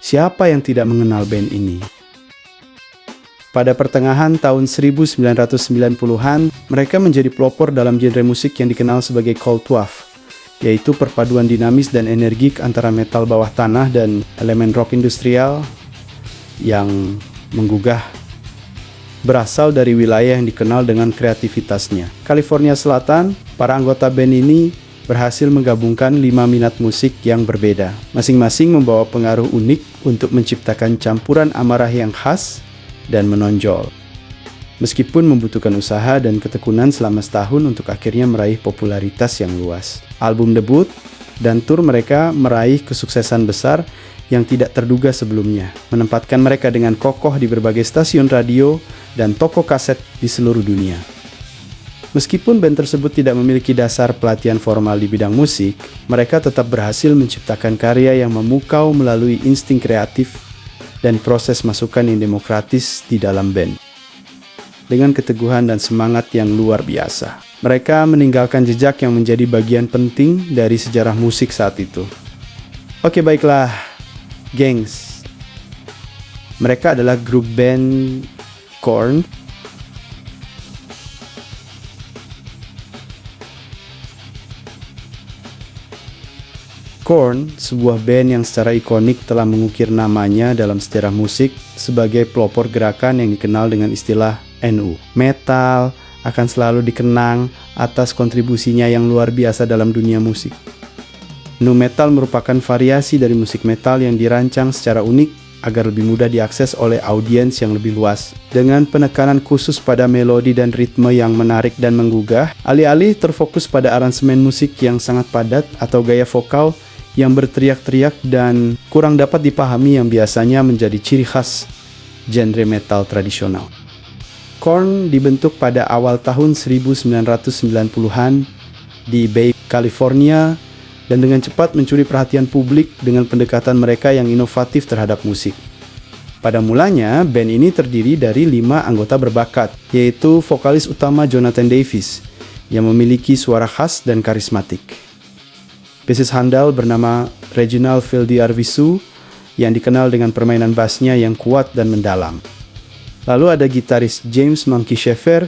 Siapa yang tidak mengenal band ini? Pada pertengahan tahun 1990-an, mereka menjadi pelopor dalam genre musik yang dikenal sebagai Cold Wave, yaitu perpaduan dinamis dan energik antara metal bawah tanah dan elemen rock industrial yang menggugah, berasal dari wilayah yang dikenal dengan kreativitasnya. California Selatan, para anggota band ini berhasil menggabungkan 5 minat musik yang berbeda. Masing-masing membawa pengaruh unik untuk menciptakan campuran amarah yang khas dan menonjol. Meskipun membutuhkan usaha dan ketekunan selama setahun untuk akhirnya meraih popularitas yang luas. Album debut dan tur mereka meraih kesuksesan besar yang tidak terduga sebelumnya, menempatkan mereka dengan kokoh di berbagai stasiun radio dan toko kaset di seluruh dunia. Meskipun band tersebut tidak memiliki dasar pelatihan formal di bidang musik, mereka tetap berhasil menciptakan karya yang memukau melalui insting kreatif dan proses masukan yang demokratis di dalam band. Dengan keteguhan dan semangat yang luar biasa, mereka meninggalkan jejak yang menjadi bagian penting dari sejarah musik saat itu. Oke, baiklah, gengs. Mereka adalah grup band Korn. Korn, sebuah band yang secara ikonik telah mengukir namanya dalam sejarah musik sebagai pelopor gerakan yang dikenal dengan istilah NU. Metal akan selalu dikenang atas kontribusinya yang luar biasa dalam dunia musik. Nu metal merupakan variasi dari musik metal yang dirancang secara unik agar lebih mudah diakses oleh audiens yang lebih luas, dengan penekanan khusus pada melodi dan ritme yang menarik dan menggugah, alih-alih terfokus pada aransemen musik yang sangat padat atau gaya vokal yang berteriak-teriak dan kurang dapat dipahami yang biasanya menjadi ciri khas genre metal tradisional. Korn dibentuk pada awal tahun 1990-an di Bay, California, dan dengan cepat mencuri perhatian publik dengan pendekatan mereka yang inovatif terhadap musik. Pada mulanya, band ini terdiri dari 5 anggota berbakat, yaitu vokalis utama Jonathan Davis, yang memiliki suara khas dan karismatik. Bassist handal bernama Reginald Fildiarvisu, yang dikenal dengan permainan bassnya yang kuat dan mendalam. Lalu ada gitaris James Monkey Sheffer,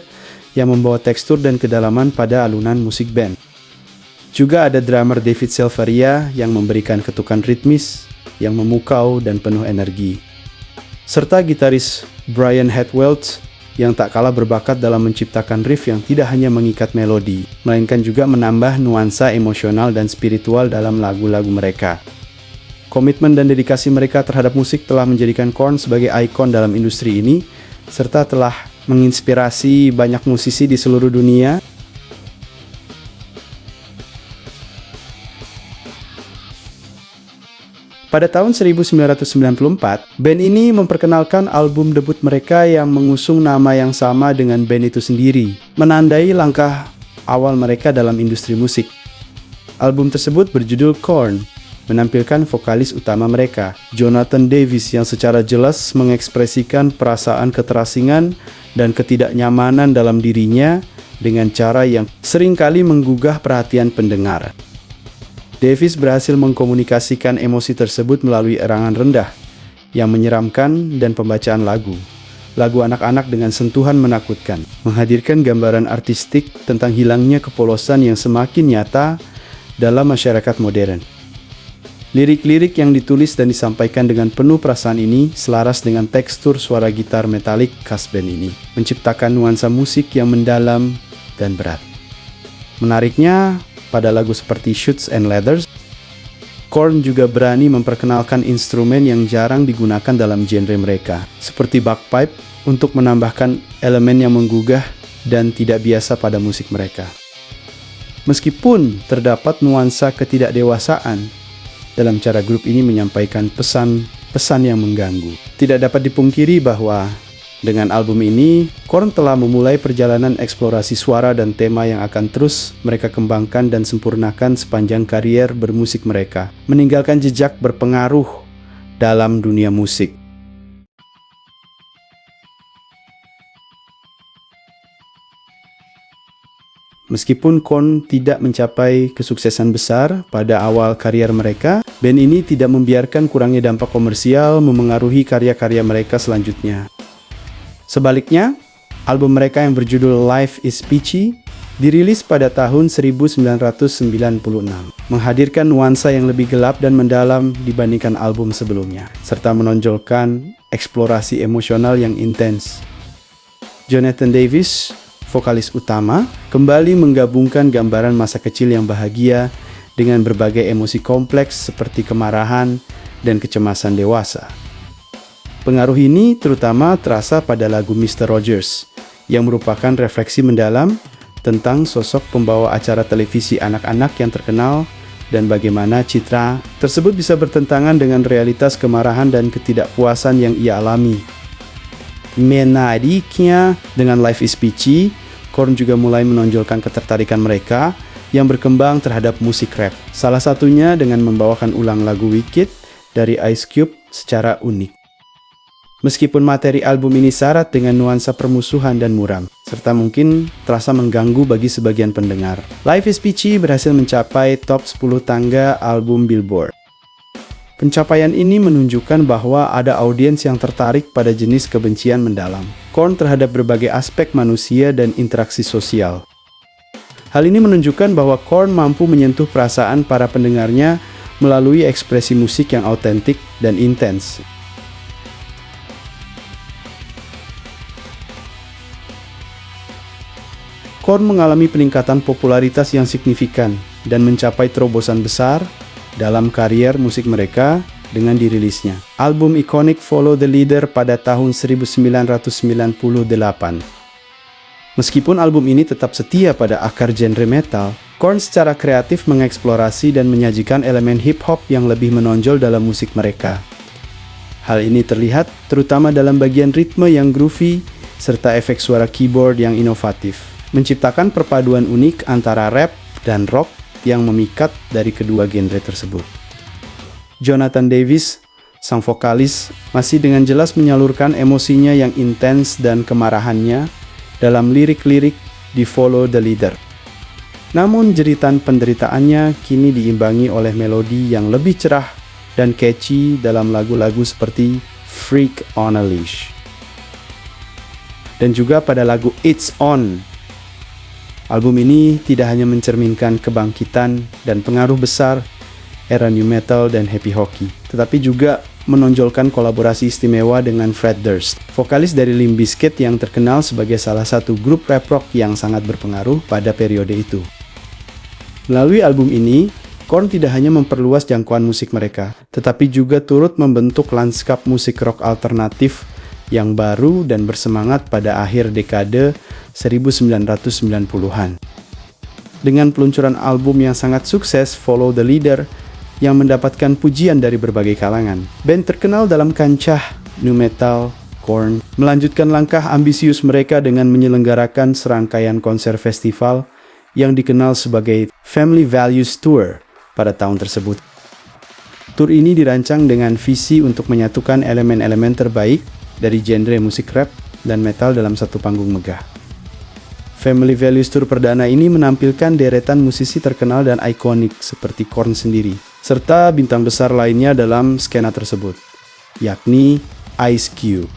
yang membawa tekstur dan kedalaman pada alunan musik band. Juga ada drummer David Silveria yang memberikan ketukan ritmis yang memukau dan penuh energi. Serta gitaris Brian Hetfield yang tak kalah berbakat dalam menciptakan riff yang tidak hanya mengikat melodi, melainkan juga menambah nuansa emosional dan spiritual dalam lagu-lagu mereka. Komitmen dan dedikasi mereka terhadap musik telah menjadikan Korn sebagai ikon dalam industri ini, serta telah menginspirasi banyak musisi di seluruh dunia. Pada tahun 1994, band ini memperkenalkan album debut mereka yang mengusung nama yang sama dengan band itu sendiri, menandai langkah awal mereka dalam industri musik. Album tersebut berjudul Korn, menampilkan vokalis utama mereka, Jonathan Davis, yang secara jelas mengekspresikan perasaan keterasingan dan ketidaknyamanan dalam dirinya dengan cara yang seringkali menggugah perhatian pendengar. Davis berhasil mengkomunikasikan emosi tersebut melalui erangan rendah yang menyeramkan dan pembacaan lagu anak-anak dengan sentuhan menakutkan, menghadirkan gambaran artistik tentang hilangnya kepolosan yang semakin nyata dalam masyarakat modern. Lirik-lirik yang ditulis dan disampaikan dengan penuh perasaan ini selaras dengan tekstur suara gitar metalik khas band ini, menciptakan nuansa musik yang mendalam dan berat. Menariknya, pada lagu seperti Shoots and Ladders, Korn juga berani memperkenalkan instrumen yang jarang digunakan dalam genre mereka, seperti bagpipe, untuk menambahkan elemen yang menggugah dan tidak biasa pada musik mereka. Meskipun terdapat nuansa ketidakdewasaan dalam cara grup ini menyampaikan pesan-pesan yang mengganggu, tidak dapat dipungkiri bahwa dengan album ini, Korn telah memulai perjalanan eksplorasi suara dan tema yang akan terus mereka kembangkan dan sempurnakan sepanjang karier bermusik mereka, meninggalkan jejak berpengaruh dalam dunia musik. Meskipun Korn tidak mencapai kesuksesan besar pada awal karier mereka, band ini tidak membiarkan kurangnya dampak komersial memengaruhi karya-karya mereka selanjutnya. Sebaliknya, album mereka yang berjudul Life is Peachy dirilis pada tahun 1996, menghadirkan nuansa yang lebih gelap dan mendalam dibandingkan album sebelumnya, serta menonjolkan eksplorasi emosional yang intens. Jonathan Davis, vokalis utama, kembali menggabungkan gambaran masa kecil yang bahagia dengan berbagai emosi kompleks seperti kemarahan dan kecemasan dewasa. Pengaruh ini terutama terasa pada lagu Mr. Rogers, yang merupakan refleksi mendalam tentang sosok pembawa acara televisi anak-anak yang terkenal dan bagaimana citra tersebut bisa bertentangan dengan realitas kemarahan dan ketidakpuasan yang ia alami. Menariknya, dengan Life is Peachy, Korn juga mulai menonjolkan ketertarikan mereka yang berkembang terhadap musik rap. Salah satunya dengan membawakan ulang lagu Wicked dari Ice Cube secara unik. Meskipun materi album ini syarat dengan nuansa permusuhan dan muram, serta mungkin terasa mengganggu bagi sebagian pendengar, Life is Peachy berhasil mencapai top 10 tangga album Billboard. Pencapaian ini menunjukkan bahwa ada audiens yang tertarik pada jenis kebencian mendalam Korn terhadap berbagai aspek manusia dan interaksi sosial. Hal ini menunjukkan bahwa Korn mampu menyentuh perasaan para pendengarnya melalui ekspresi musik yang autentik dan intens. Korn mengalami peningkatan popularitas yang signifikan dan mencapai terobosan besar dalam karier musik mereka dengan dirilisnya album ikonik Follow the Leader pada tahun 1998. Meskipun album ini tetap setia pada akar genre metal, Korn secara kreatif mengeksplorasi dan menyajikan elemen hip-hop yang lebih menonjol dalam musik mereka. Hal ini terlihat terutama dalam bagian ritme yang groovy serta efek suara keyboard yang inovatif, menciptakan perpaduan unik antara rap dan rock yang memikat dari kedua genre tersebut. Jonathan Davis, sang vokalis, masih dengan jelas menyalurkan emosinya yang intens dan kemarahannya dalam lirik-lirik di Follow the Leader. Namun jeritan penderitaannya kini diimbangi oleh melodi yang lebih cerah dan catchy dalam lagu-lagu seperti Freak on a Leash. Dan juga pada lagu It's On. Album ini tidak hanya mencerminkan kebangkitan dan pengaruh besar era new metal dan happy hockey, tetapi juga menonjolkan kolaborasi istimewa dengan Fred Durst, vokalis dari Limp Bizkit yang terkenal sebagai salah satu grup rap rock yang sangat berpengaruh pada periode itu. Melalui album ini, Korn tidak hanya memperluas jangkauan musik mereka, tetapi juga turut membentuk lanskap musik rock alternatif yang baru dan bersemangat pada akhir dekade 1990-an. Dengan peluncuran album yang sangat sukses, Follow the Leader, yang mendapatkan pujian dari berbagai kalangan, band terkenal dalam kancah nu metal, Korn, melanjutkan langkah ambisius mereka dengan menyelenggarakan serangkaian konser festival yang dikenal sebagai Family Values Tour pada tahun tersebut. Tur ini dirancang dengan visi untuk menyatukan elemen-elemen terbaik dari genre musik rap dan metal dalam satu panggung megah. Family Values Tour perdana ini menampilkan deretan musisi terkenal dan ikonik seperti Korn sendiri, serta bintang besar lainnya dalam skena tersebut, yakni Ice Cube,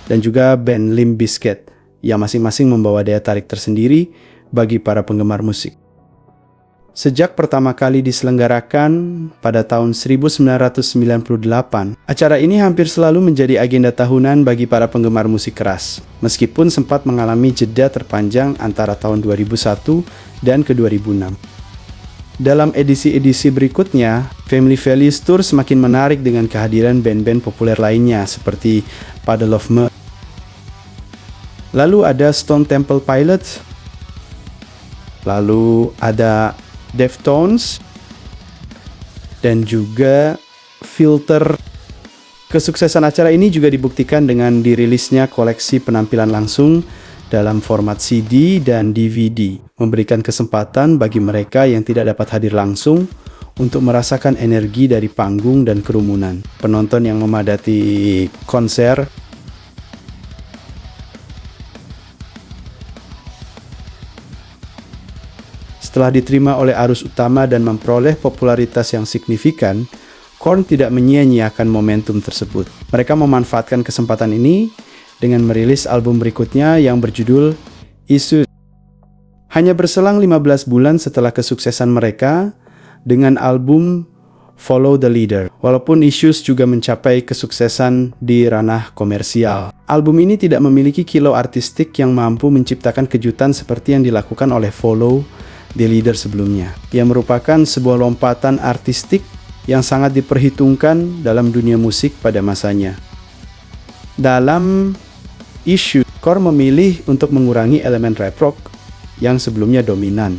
dan juga band Limp Bizkit, yang masing-masing membawa daya tarik tersendiri bagi para penggemar musik. Sejak pertama kali diselenggarakan pada tahun 1998, acara ini hampir selalu menjadi agenda tahunan bagi para penggemar musik keras, meskipun sempat mengalami jeda terpanjang antara tahun 2001 dan ke 2006. Dalam edisi-edisi berikutnya, Family Values Tour semakin menarik dengan kehadiran band-band populer lainnya seperti Puddle of Mudd. Lalu ada Stone Temple Pilots, lalu ada Deftones, dan juga Filter. Kesuksesan acara ini juga dibuktikan dengan dirilisnya koleksi penampilan langsung dalam format CD dan DVD, memberikan kesempatan bagi mereka yang tidak dapat hadir langsung untuk merasakan energi dari panggung dan kerumunan penonton yang memadati konser. Setelah diterima oleh arus utama dan memperoleh popularitas yang signifikan, Korn tidak menyia-nyiakan momentum tersebut. Mereka memanfaatkan kesempatan ini dengan merilis album berikutnya yang berjudul Issues. Hanya berselang 15 bulan setelah kesuksesan mereka dengan album Follow the Leader. Walaupun Issues juga mencapai kesuksesan di ranah komersial, album ini tidak memiliki kilau artistik yang mampu menciptakan kejutan seperti yang dilakukan oleh Follow the Leader sebelumnya. Yang merupakan sebuah lompatan artistik yang sangat diperhitungkan dalam dunia musik pada masanya. Dalam Issues, Korn memilih untuk mengurangi elemen rap rock yang sebelumnya dominan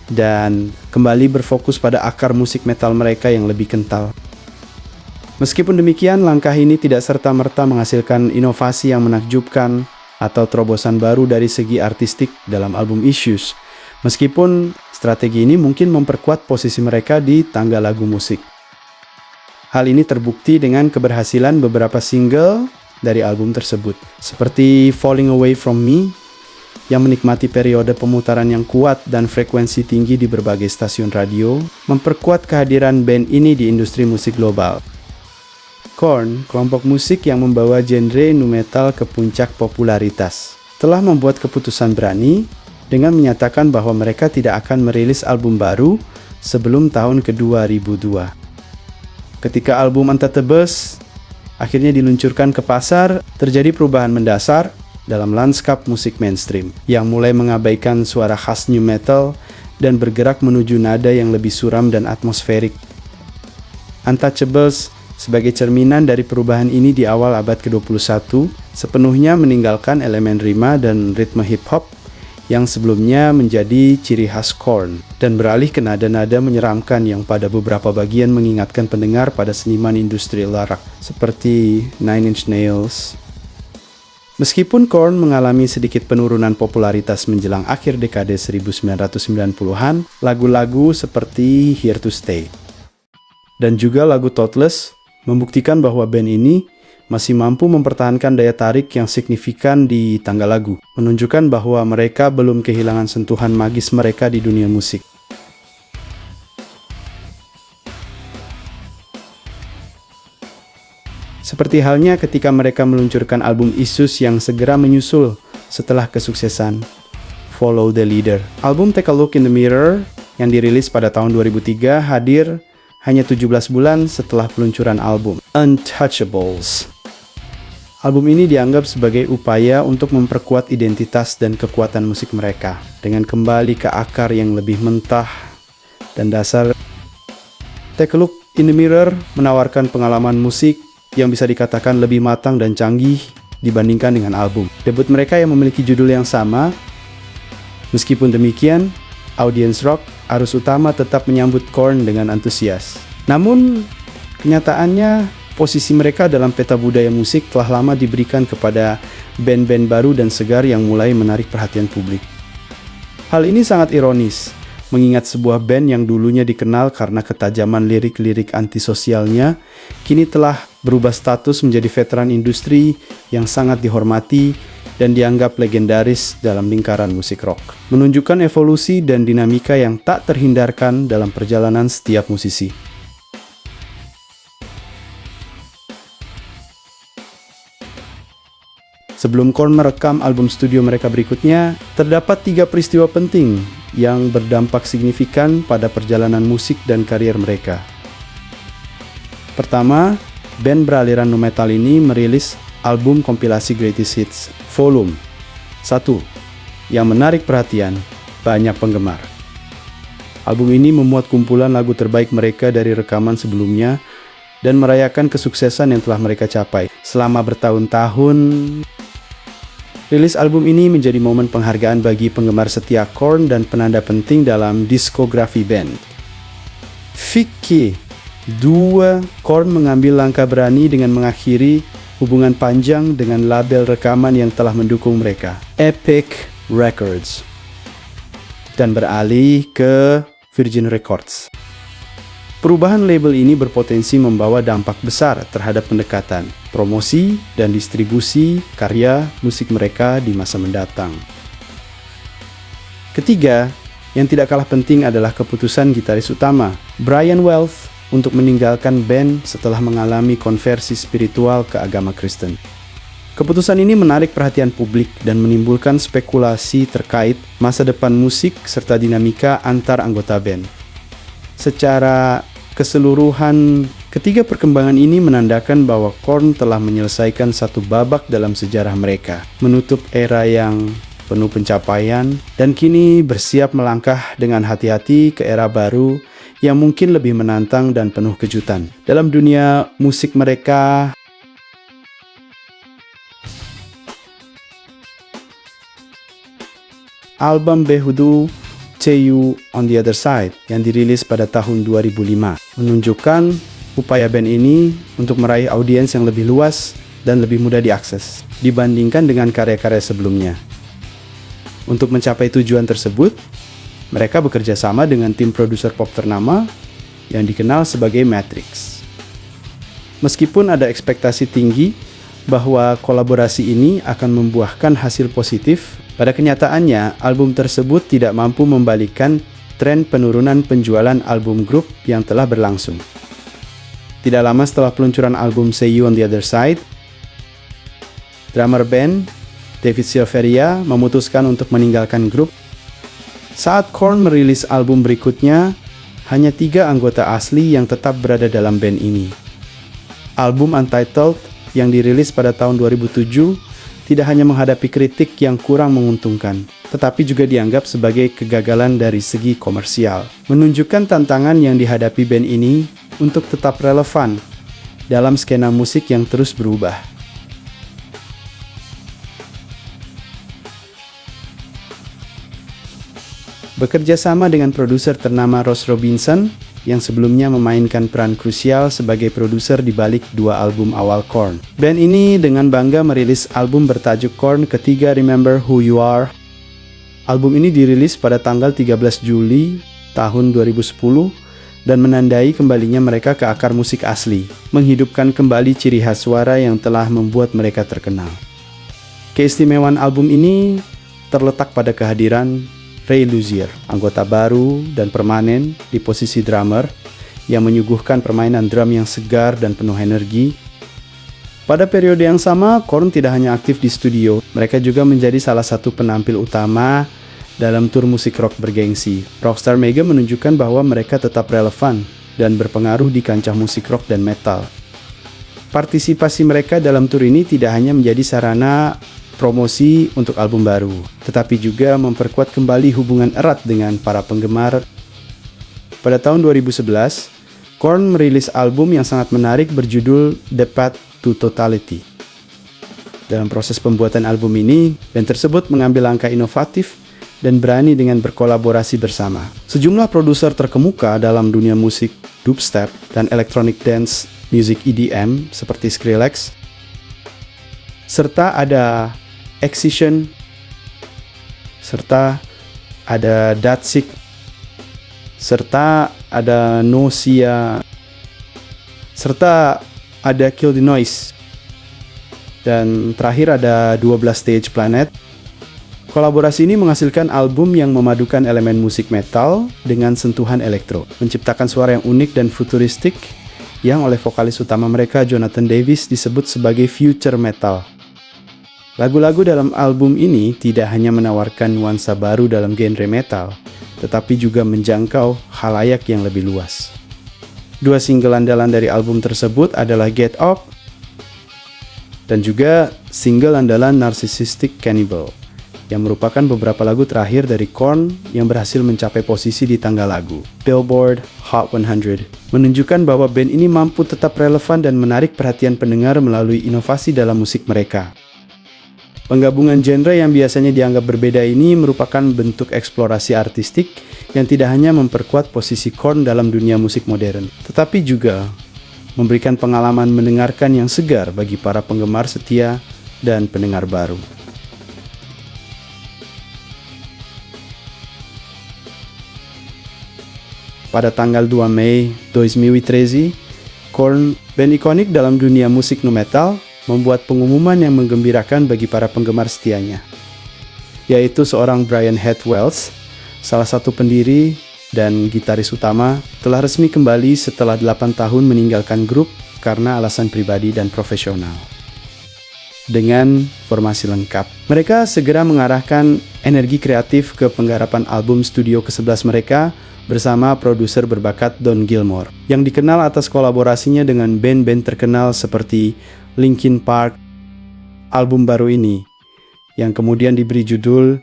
dan kembali berfokus pada akar musik metal mereka yang lebih kental. Meskipun demikian, langkah ini tidak serta-merta menghasilkan inovasi yang menakjubkan atau terobosan baru dari segi artistik dalam album Issues. Meskipun strategi ini mungkin memperkuat posisi mereka di tangga lagu musik. Hal ini terbukti dengan keberhasilan beberapa single dari album tersebut, seperti Falling Away From Me, yang menikmati periode pemutaran yang kuat dan frekuensi tinggi di berbagai stasiun radio, memperkuat kehadiran band ini di industri musik global. Korn, kelompok musik yang membawa genre nu metal ke puncak popularitas, telah membuat keputusan berani dengan menyatakan bahwa mereka tidak akan merilis album baru sebelum tahun ke-2002. Ketika album Enter the Bus akhirnya diluncurkan ke pasar, terjadi perubahan mendasar dalam lanskap musik mainstream yang mulai mengabaikan suara khas nu metal dan bergerak menuju nada yang lebih suram dan atmosferik. Untouchables sebagai cerminan dari perubahan ini di awal abad ke-21 sepenuhnya meninggalkan elemen rima dan ritme hip-hop yang sebelumnya menjadi ciri khas Korn dan beralih ke nada-nada menyeramkan yang pada beberapa bagian mengingatkan pendengar pada seniman industri larak seperti Nine Inch Nails. Meskipun Korn mengalami sedikit penurunan popularitas menjelang akhir dekade 1990-an, lagu-lagu seperti Here to Stay dan juga lagu Thoughtless membuktikan bahwa band ini masih mampu mempertahankan daya tarik yang signifikan di tangga lagu, menunjukkan bahwa mereka belum kehilangan sentuhan magis mereka di dunia musik. Seperti halnya ketika mereka meluncurkan album Issues yang segera menyusul setelah kesuksesan Follow the Leader. Album Take a Look in the Mirror yang dirilis pada tahun 2003 hadir hanya 17 bulan setelah peluncuran album Untouchables. Album ini dianggap sebagai upaya untuk memperkuat identitas dan kekuatan musik mereka dengan kembali ke akar yang lebih mentah dan dasar. Take a Look in the Mirror menawarkan pengalaman musik yang bisa dikatakan lebih matang dan canggih dibandingkan dengan album debut mereka yang memiliki judul yang sama. Meskipun demikian, audiens rock arus utama tetap menyambut Korn dengan antusias. Namun, kenyataannya posisi mereka dalam peta budaya musik telah lama diberikan kepada band-band baru dan segar yang mulai menarik perhatian publik. Hal ini sangat ironis, mengingat sebuah band yang dulunya dikenal karena ketajaman lirik-lirik antisosialnya, kini telah berubah status menjadi veteran industri yang sangat dihormati dan dianggap legendaris dalam lingkaran musik rock. Menunjukkan evolusi dan dinamika yang tak terhindarkan dalam perjalanan setiap musisi. Sebelum Korn merekam album studio mereka berikutnya, terdapat 3 peristiwa penting yang berdampak signifikan pada perjalanan musik dan karier mereka. Pertama, band beraliran nu metal ini merilis album kompilasi Greatest Hits Volume 1 yang menarik perhatian banyak penggemar. Album ini memuat kumpulan lagu terbaik mereka dari rekaman sebelumnya dan merayakan kesuksesan yang telah mereka capai selama bertahun-tahun. Rilis album ini menjadi momen penghargaan bagi penggemar setia Korn dan penanda penting dalam diskografi band. Vicky 2, Korn mengambil langkah berani dengan mengakhiri hubungan panjang dengan label rekaman yang telah mendukung mereka, Epic Records, dan beralih ke Virgin Records. Perubahan label ini berpotensi membawa dampak besar terhadap pendekatan, promosi, dan distribusi karya musik mereka di masa mendatang. Ketiga, Yang tidak kalah penting adalah keputusan gitaris utama, Brian Welch, untuk meninggalkan band setelah mengalami konversi spiritual ke agama Kristen. Keputusan ini menarik perhatian publik dan menimbulkan spekulasi terkait masa depan musik serta dinamika antar anggota band. Secara keseluruhan, ketiga perkembangan ini menandakan bahwa Korn telah menyelesaikan satu babak dalam sejarah mereka, menutup era yang penuh pencapaian, dan kini bersiap melangkah dengan hati-hati ke era baru yang mungkin lebih menantang dan penuh kejutan. Dalam dunia musik mereka, album Behudu Cheyu on the Other Side yang dirilis pada tahun 2005 menunjukkan upaya band ini untuk meraih audiens yang lebih luas dan lebih mudah diakses dibandingkan dengan karya-karya sebelumnya. Untuk mencapai tujuan tersebut, mereka bekerja sama dengan tim produser pop ternama yang dikenal sebagai Matrix. Meskipun ada ekspektasi tinggi bahwa kolaborasi ini akan membuahkan hasil positif, pada kenyataannya album tersebut tidak mampu membalikkan tren penurunan penjualan album grup yang telah berlangsung. Tidak lama setelah peluncuran album See You on the Other Side, drummer band David Silveria memutuskan untuk meninggalkan grup. Saat Korn merilis album berikutnya, hanya 3 anggota asli yang tetap berada dalam band ini. Album Untitled yang dirilis pada tahun 2007 tidak hanya menghadapi kritik yang kurang menguntungkan, tetapi juga dianggap sebagai kegagalan dari segi komersial, menunjukkan tantangan yang dihadapi band ini untuk tetap relevan dalam skena musik yang terus berubah. Bekerja sama dengan produser ternama Ross Robinson, yang sebelumnya memainkan peran krusial sebagai produser di balik 2 album awal Korn. Band ini dengan bangga merilis album bertajuk Korn ketiga Remember Who You Are. Album ini dirilis pada tanggal 13 Juli tahun 2010 dan menandai kembalinya mereka ke akar musik asli, menghidupkan kembali ciri khas suara yang telah membuat mereka terkenal. Keistimewaan album ini terletak pada kehadiran Ray Luzier, anggota baru dan permanen di posisi drummer yang menyuguhkan permainan drum yang segar dan penuh energi. Pada periode yang sama, Korn tidak hanya aktif di studio, mereka juga menjadi salah satu penampil utama dalam tur musik rock bergengsi. Rockstar Mega menunjukkan bahwa mereka tetap relevan dan berpengaruh di kancah musik rock dan metal. Partisipasi mereka dalam tur ini tidak hanya menjadi sarana promosi untuk album baru, tetapi juga memperkuat kembali hubungan erat dengan para penggemar. Pada tahun 2011, Korn merilis album yang sangat menarik berjudul The Path to Totality. Dalam proses pembuatan album ini, band tersebut mengambil langkah inovatif dan berani dengan berkolaborasi bersama. Sejumlah produser terkemuka dalam dunia musik dubstep dan electronic dance music EDM seperti Skrillex, serta ada Excision, serta ada Datsik, serta ada Nosia, serta ada Kill the Noise, dan terakhir ada 12 Stage Planet. Kolaborasi ini menghasilkan album yang memadukan elemen musik metal dengan sentuhan elektro, menciptakan suara yang unik dan futuristik yang oleh vokalis utama mereka Jonathan Davis disebut sebagai future metal. Lagu-lagu dalam album ini tidak hanya menawarkan nuansa baru dalam genre metal, tetapi juga menjangkau khalayak yang lebih luas. 2 single andalan dari album tersebut adalah Get Up dan juga single andalan Narcissistic Cannibal, yang merupakan beberapa lagu terakhir dari Korn yang berhasil mencapai posisi di tangga lagu Billboard Hot 100, menunjukkan bahwa band ini mampu tetap relevan dan menarik perhatian pendengar melalui inovasi dalam musik mereka. Penggabungan genre yang biasanya dianggap berbeda ini merupakan bentuk eksplorasi artistik yang tidak hanya memperkuat posisi Korn dalam dunia musik modern, tetapi juga memberikan pengalaman mendengarkan yang segar bagi para penggemar setia dan pendengar baru. Pada tanggal 2 Mei 2013, Korn, band ikonik dalam dunia musik nu metal, membuat pengumuman yang menggembirakan bagi para penggemar setianya, yaitu seorang Brian Head Welch, salah satu pendiri dan gitaris utama, telah resmi kembali setelah 8 tahun meninggalkan grup karena alasan pribadi dan profesional. Dengan formasi lengkap, mereka segera mengarahkan energi kreatif ke penggarapan album studio ke-11 mereka bersama produser berbakat Don Gilmore, yang dikenal atas kolaborasinya dengan band-band terkenal seperti Linkin Park. Album baru ini, yang kemudian diberi judul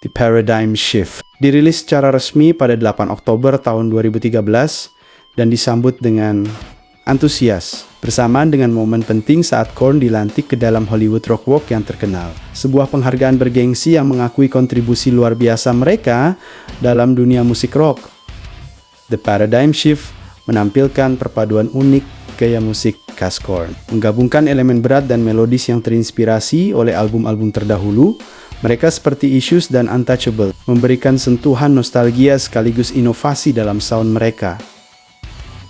The Paradigm Shift, dirilis secara resmi pada 8 Oktober tahun 2013 dan disambut dengan antusias, bersamaan dengan momen penting saat Korn dilantik ke dalam Hollywood Rock Walk yang terkenal. Sebuah penghargaan bergengsi yang mengakui kontribusi luar biasa mereka dalam dunia musik rock. The Paradigm Shift menampilkan perpaduan unik gaya musik khas Korn, menggabungkan elemen berat dan melodis yang terinspirasi oleh album-album terdahulu. Mereka seperti Issues dan Untouchable, memberikan sentuhan nostalgia sekaligus inovasi dalam sound mereka.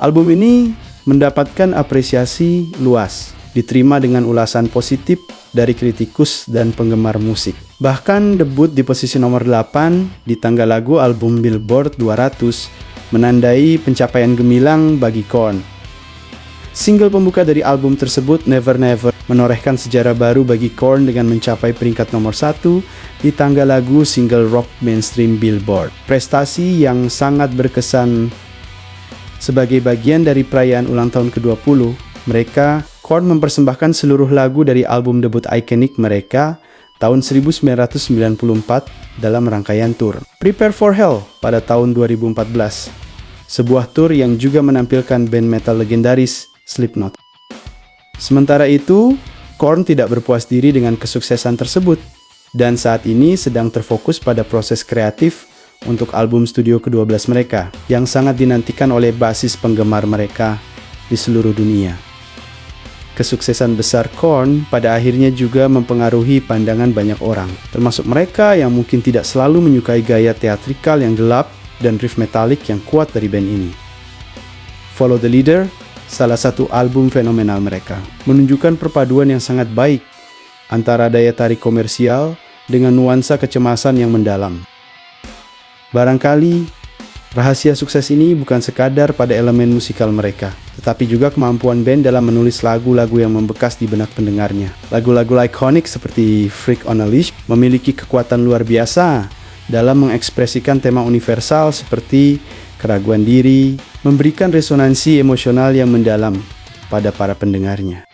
Album ini mendapatkan apresiasi luas, diterima dengan ulasan positif dari kritikus dan penggemar musik. Bahkan debut di posisi nomor 8 di tangga lagu album Billboard 200, menandai pencapaian gemilang bagi Korn. Single pembuka dari album tersebut, Never Never, menorehkan sejarah baru bagi Korn dengan mencapai peringkat nomor 1 di tangga lagu single rock mainstream Billboard. Prestasi yang sangat berkesan. Sebagai bagian dari perayaan ulang tahun ke-20, Korn mempersembahkan seluruh lagu dari album debut ikonik mereka tahun 1994 dalam rangkaian tur Prepare for Hell pada tahun 2014, sebuah tur yang juga menampilkan band metal legendaris Slipknot. Sementara itu, Korn tidak berpuas diri dengan kesuksesan tersebut dan saat ini sedang terfokus pada proses kreatif untuk album studio ke-12 mereka yang sangat dinantikan oleh basis penggemar mereka di seluruh dunia. Kesuksesan besar Korn pada akhirnya juga mempengaruhi pandangan banyak orang, termasuk mereka yang mungkin tidak selalu menyukai gaya teatrikal yang gelap dan riff metalik yang kuat dari band ini. Follow the Leader, salah satu album fenomenal mereka, menunjukkan perpaduan yang sangat baik antara daya tarik komersial dengan nuansa kecemasan yang mendalam. Barangkali, rahasia sukses ini bukan sekadar pada elemen musikal mereka, tetapi juga kemampuan band dalam menulis lagu-lagu yang membekas di benak pendengarnya. Lagu-lagu ikonik seperti Freak on a Leash memiliki kekuatan luar biasa dalam mengekspresikan tema universal seperti keraguan diri, memberikan resonansi emosional yang mendalam pada para pendengarnya.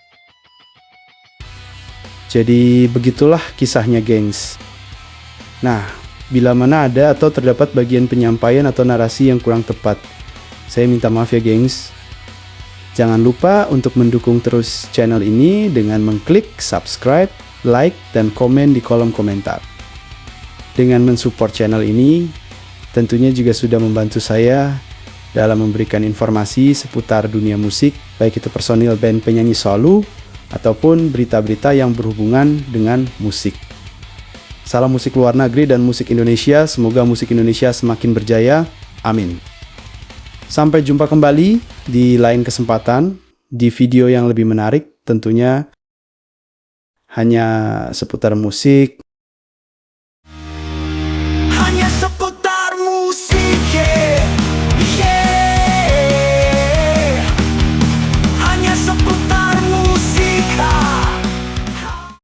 Jadi begitulah kisahnya, gengs. Nah, bila mana ada atau terdapat bagian penyampaian atau narasi yang kurang tepat, saya minta maaf ya, gengs. Jangan lupa untuk mendukung terus channel ini dengan mengklik subscribe, like, dan komen di kolom komentar. Dengan mensupport channel ini, tentunya juga sudah membantu saya dalam memberikan informasi seputar dunia musik, baik itu personil band penyanyi solo ataupun berita-berita yang berhubungan dengan musik. Salam musik luar negeri dan musik Indonesia, semoga musik Indonesia semakin berjaya, amin. Sampai jumpa kembali di lain kesempatan, di video yang lebih menarik tentunya, hanya seputar musik,